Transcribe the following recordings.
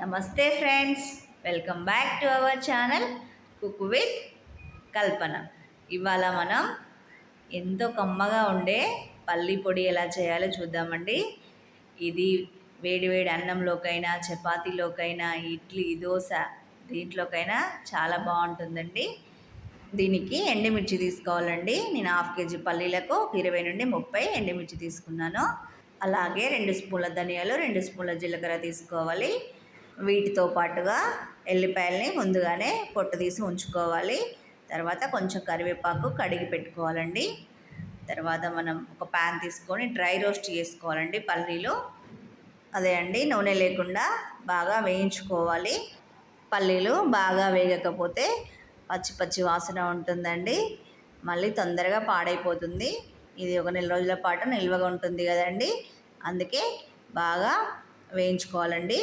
నమస్తే friends, welcome back to our channel cook with Kalpana. ఇవాళ మనం ఎంతో కమ్మగా ఉండే పల్లి పొడి ఎలా చేయాలో చూద్దామండి. ఇది వేడి వేడి అన్నంలోకైనా, చపాతీలోకైనా, ఇడ్లీ, దోశ దీంట్లోకైనా చాలా బాగుంటుందండి. దీనికి ఎండుమిర్చి తీసుకోవాలండి. నేను 1/2 కేజీ పల్లీలకు 20 నుండి 30 ఎండుమిర్చి తీసుకున్నాను. అలాగే 2 స్పూన్ల ధనియాలు, 2 స్పూన్ల జీలకర్ర తీసుకోవాలి. వీటితో పాటుగా ఎల్లిపాయల్ని ముందుగానే పొట్టు తీసి ఉంచుకోవాలి. తర్వాత కొంచెం కరివేపాకు కడిగి పెట్టుకోవాలండి. తర్వాత మనం ఒక ప్యాన్ తీసుకొని డ్రై రోస్ట్ చేసుకోవాలండి. పల్లీలు అదే అండి, నూనె లేకుండా బాగా వేయించుకోవాలి. పల్లీలు బాగా వేగకపోతే పచ్చి పచ్చి వాసన ఉంటుందండి, మళ్ళీ తొందరగా పాడైపోతుంది. ఇది ఒక నెల రోజుల పాటు నిల్వగా ఉంటుంది కదండి, అందుకే బాగా వేయించుకోవాలండి.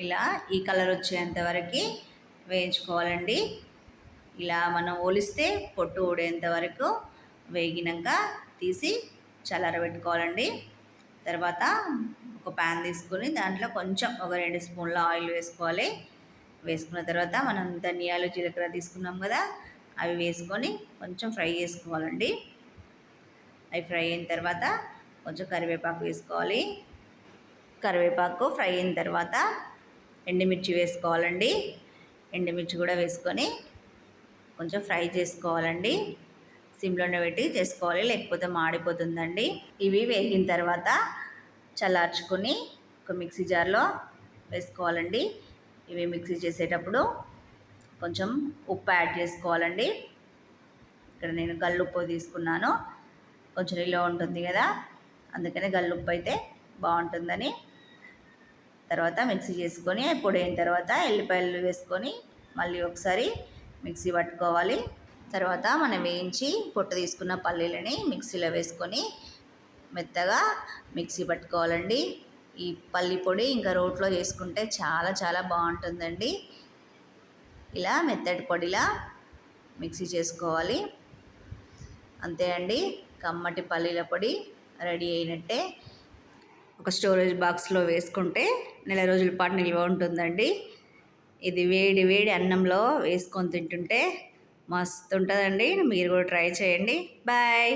ఇలా ఈ కలర్ వచ్చేంత వరకు వేయించుకోవాలండి. ఇలా మనం ఒలిస్తే పొట్టు ఊడేంత వరకు వేగినాక తీసి చల్లారబెట్టుకోవాలండి. తర్వాత ఒక ప్యాన్ తీసుకొని దాంట్లో కొంచెం ఒక 2 స్పూన్ల ఆయిల్ వేసుకోవాలి. వేసుకున్న తర్వాత మనం ధనియాలు, జీలకర్ర తీసుకున్నాం కదా, అవి వేసుకొని కొంచెం ఫ్రై చేసుకోవాలండి. అవి ఫ్రై అయిన తర్వాత కొంచెం కరివేపాకు వేసుకోవాలి. కరివేపాకు ఫ్రై అయిన తర్వాత ఎండుమిర్చి వేసుకోవాలండి. ఎండుమిర్చి కూడా వేసుకొని కొంచెం ఫ్రై చేసుకోవాలండి. సిమ్లోనే పెట్టి చేసుకోవాలి, లేకపోతే మాడిపోతుందండి. ఇవి వేగిన తర్వాత చల్లార్చుకొని ఒక మిక్సీ జార్లో వేసుకోవాలండి. ఇవి మిక్సీ చేసేటప్పుడు కొంచెం ఉప్పు యాడ్ చేసుకోవాలండి. ఇక్కడ నేను గల్లుప్పు తీసుకున్నాను, కొంచెం నిల్వ ఉంటుంది కదా, అందుకని గల్లుప్పు అయితే బాగుంటుందని. తర్వాత మిక్సీ చేసుకొని పొడి అయిన తర్వాత ఎల్లిపాయలు వేసుకొని మళ్ళీ ఒకసారి మిక్సీ పట్టుకోవాలి. తర్వాత మనం వేయించి పొట్టు తీసుకున్న పల్లీలని మిక్సీలో వేసుకొని మెత్తగా మిక్సీ పట్టుకోవాలండి. ఈ పల్లి పొడి ఇంకా రోట్లో చేసుకుంటే చాలా చాలా బాగుంటుందండి. ఇలా మెత్తటి పొడిలా మిక్సీ చేసుకోవాలి. అంతే అండి, కమ్మటి పల్లీల పొడి రెడీ అయినట్టే. ఒక స్టోరేజ్ బాక్స్లో వేసుకుంటే నెల రోజుల పాటు నిల్వ ఉంటుందండి. ఇది వేడి వేడి అన్నంలో వేసుకొని తింటుంటే మస్తు ఉంటుందండి. మీరు కూడా ట్రై చేయండి. బాయ్.